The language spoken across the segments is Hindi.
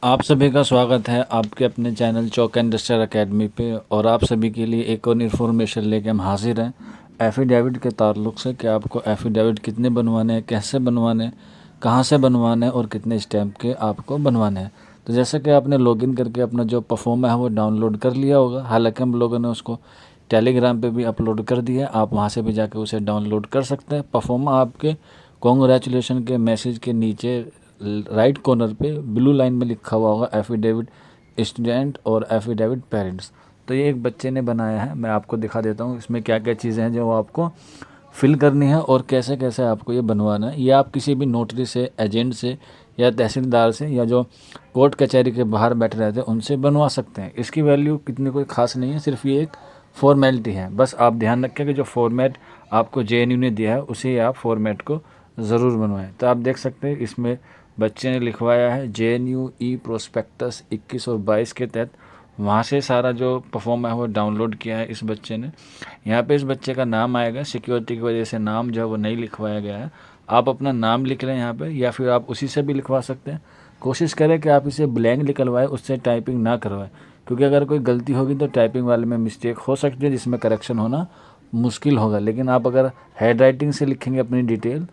आप सभी का स्वागत है आपके अपने चैनल चौक इंडस्ट्रियल एकेडमी पे। और आप सभी के लिए एक और इन्फॉर्मेशन लेके हम हाजिर हैं एफिडेविट के ताल्लुक़ से कि आपको एफिडेविट कितने बनवाने हैं, कैसे बनवाने हैं, कहाँ से बनवाने हैं और कितने स्टैम्प के आपको बनवाने हैं। तो जैसे कि आपने लॉगिन करके अपना जो परफॉर्मा है वो डाउनलोड कर लिया होगा, हालांकि हम लोगों ने उसको टेलीग्राम पे भी अपलोड कर दिया है, आप वहाँ से भी जाके उसे डाउनलोड कर सकते हैं। परफॉर्मा आपके कॉन्ग्रेचुलेशन के मैसेज के नीचे राइट कॉर्नर पे ब्लू लाइन में लिखा हुआ होगा एफिडेविट स्टूडेंट और एफिडेविट पेरेंट्स। तो ये एक बच्चे ने बनाया है, मैं आपको दिखा देता हूँ इसमें क्या क्या चीज़ें हैं जो आपको फिल करनी है और कैसे कैसे आपको ये बनवाना है। ये आप किसी भी नोटरी से, एजेंट से या तहसीलदार से या जो कोर्ट कचहरी के बाहर बैठे रहते हैं उनसे बनवा सकते हैं। इसकी वैल्यू कितनी कोई ख़ास नहीं है, सिर्फ ये एक फॉर्मेलिटी है। बस आप ध्यान रखें कि जो फॉर्मेट आपको जेएनयू ने दिया है उसी आप फॉर्मेट को ज़रूर बनवाएं। तो आप देख सकते हैं इसमें बच्चे ने लिखवाया है जेएनयू ई प्रोस्पेक्टस 21 और 22 के तहत। वहाँ से सारा जो परफॉर्म है वो डाउनलोड किया है इस बच्चे ने। यहाँ पे इस बच्चे का नाम आएगा, सिक्योरिटी की वजह से नाम जो है वो नहीं लिखवाया गया है। आप अपना नाम लिख लें यहाँ पे, या फिर आप उसी से भी लिखवा सकते हैं। कोशिश करें कि आप इसे ब्लैंक निकलवाएं, उससे टाइपिंग ना करवाएं, क्योंकि अगर कोई गलती होगी तो टाइपिंग वाले में मिस्टेक हो सकती है जिसमें करेक्शन होना मुश्किल होगा। लेकिन आप अगर हैंड राइटिंग से लिखेंगे अपनी डिटेल,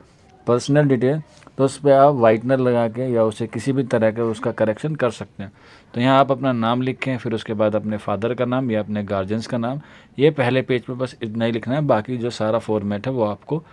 पर्सनल डिटेल, तो उस पर आप वाइटनर लगा के या उसे किसी भी तरह का उसका करेक्शन कर सकते हैं। तो यहाँ आप अपना नाम लिखें, फिर उसके बाद अपने फादर का नाम या अपने गार्जियंस का नाम। ये पहले पेज पे बस इतना ही लिखना है, बाकी जो सारा फॉर्मेट है वो आपको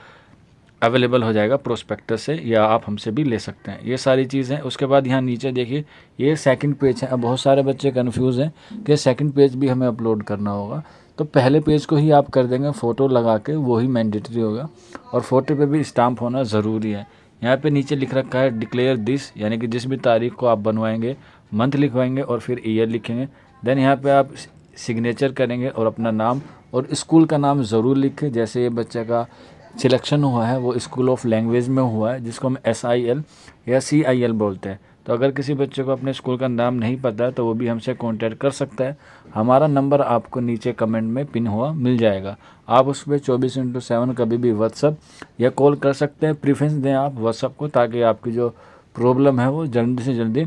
अवेलेबल हो जाएगा प्रोस्पेक्टस से, या आप हमसे भी ले सकते हैं। ये सारी चीज़ें। उसके बाद यहाँ नीचे देखिए ये सेकंड पेज है। अब बहुत सारे बच्चे कन्फ्यूज़ हैं कि सेकंड पेज भी हमें अपलोड करना होगा। तो पहले पेज को ही आप कर देंगे फ़ोटो लगा के, वही मैंडेटरी होगा, और फ़ोटो पे भी स्टाम्प होना ज़रूरी है। यहाँ पे नीचे लिख रखा है डिक्लेयर दिस, यानी कि जिस भी तारीख को आप बनवाएंगे मंथ लिखवाएंगे और फिर ईयर लिखेंगे। देन यहाँ पे आप सिग्नेचर करेंगे और अपना नाम और स्कूल का नाम ज़रूर लिखें। जैसे ये बच्चे का सिलेक्शन हुआ है वो स्कूल ऑफ लैंग्वेज में हुआ है, जिसको हम SIL या CIL बोलते हैं। तो अगर किसी बच्चे को अपने स्कूल का नाम नहीं पता है तो वो भी हमसे कांटेक्ट कर सकता है। हमारा नंबर आपको नीचे कमेंट में पिन हुआ मिल जाएगा। आप उस पर 24/7 कभी भी व्हाट्सअप या कॉल कर सकते हैं। प्रीफरेंस दें आप व्हाट्सअप को, ताकि आपकी जो प्रॉब्लम है वो जल्दी से जल्दी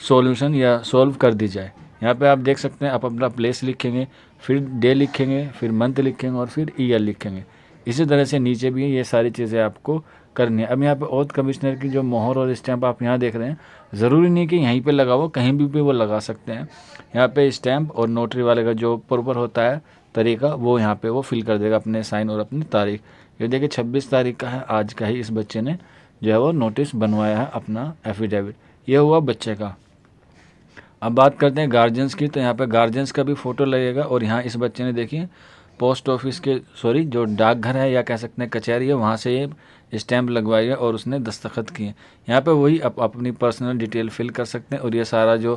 सॉल्यूशन या सॉल्व कर दी जाए। यहाँ पे आप देख सकते हैं, आप अपना प्लेस लिखेंगे, फिर डे लिखेंगे, फिर मंथ लिखेंगे और फिर ईयर लिखेंगे। इसी तरह से नीचे भी ये सारी चीज़ें आपको करनी है। अब यहाँ पे औद कमिश्नर की जो मोहर और स्टैंप आप यहाँ देख रहे हैं, ज़रूरी नहीं कि यहीं पे लगा हो, कहीं भी वो लगा सकते हैं। यहाँ पे स्टैंप और नोटरी वाले का जो प्रॉपर होता है तरीका, वो यहाँ पे वो फिल कर देगा अपने साइन और अपनी तारीख। ये देखिए 26 तारीख का है, आज का ही इस बच्चे ने जो है वो नोटिस बनवाया है अपना एफिडेविट। ये हुआ बच्चे का। अब बात करते हैं गार्जियंस की। तो यहाँ पे गार्जियंस का भी फ़ोटो लगेगा, और यहाँ इस बच्चे ने देखिए पोस्ट ऑफिस के जो डाकघर है या कह सकते हैं कचहरी है, वहाँ से ये स्टैंप लगवाई है और उसने दस्तखत किए। यहाँ पे वही अपनी पर्सनल डिटेल फिल कर सकते हैं, और ये सारा जो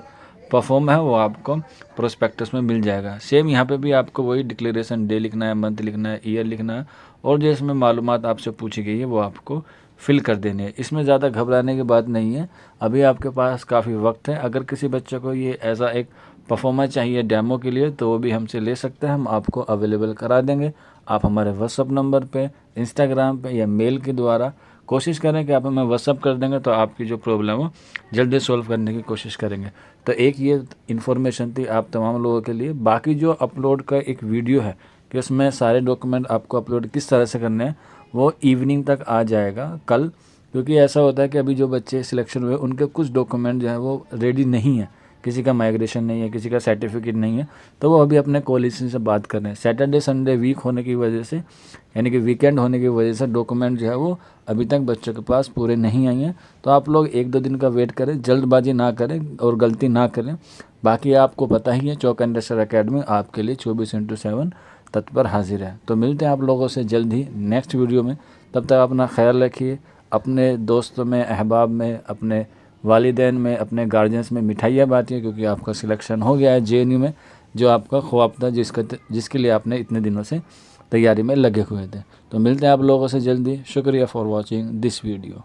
परफॉर्म है वो आपको प्रोस्पेक्टस में मिल जाएगा। सेम यहाँ पे भी आपको वही डिक्लेरेशन डे लिखना है, मंथ लिखना है, ईयर लिखना है, और जो इसमें मालूमात आपसे पूछी गई है वो आपको फिल कर देनी है। इसमें ज़्यादा घबराने की बात नहीं है, अभी आपके पास काफ़ी वक्त है। अगर किसी बच्चे को ये ऐसा एक परफॉर्मेंस चाहिए डेमो के लिए तो वो भी हमसे ले सकते हैं, हम आपको अवेलेबल करा देंगे। आप हमारे व्हाट्सअप नंबर पे, इंस्टाग्राम पे या मेल के द्वारा कोशिश करें कि आप हमें व्हाट्सअप कर देंगे, तो आपकी जो प्रॉब्लम हो जल्दी सॉल्व करने की कोशिश करेंगे। तो एक ये इन्फॉर्मेशन थी आप तमाम लोगों के लिए। बाकी जो अपलोड का एक वीडियो है कि उसमें सारे डॉक्यूमेंट आपको अपलोड किस तरह से करने हैं, वो इवनिंग तक आ जाएगा कल। क्योंकि ऐसा होता है कि अभी जो बच्चे सिलेक्शन हुए उनके कुछ डॉक्यूमेंट जो है वो रेडी नहीं है, किसी का माइग्रेशन नहीं है, किसी का सर्टिफिकेट नहीं है, तो वो अभी अपने कॉलेज से बात कर रहे हैं। सैटरडे संडे वीक होने की वजह से, यानी कि वीकेंड होने की वजह से डॉक्यूमेंट जो है वो अभी तक बच्चों के पास पूरे नहीं आए हैं। तो आप लोग 1-2 दिन का वेट करें, जल्दबाजी ना करें और गलती ना करें। बाकी आपको पता ही है चौक इंडस्ट्रियल एकेडमी आपके लिए 24/7 तत्पर हाजिर है। तो मिलते हैं आप लोगों से जल्द ही नेक्स्ट वीडियो में। तब तक अपना ख्याल रखिए, अपने दोस्तों में, अहबाब में, अपने वालिदैन में, अपने गार्जियंस में मिठाइयाँ बांटिए, क्योंकि आपका सिलेक्शन हो गया है JNU में, जो आपका ख्वाब था, जिसके लिए आपने इतने दिनों से तैयारी में लगे हुए थे। तो मिलते हैं आप लोगों से जल्दी। शुक्रिया फॉर वॉचिंग दिस वीडियो।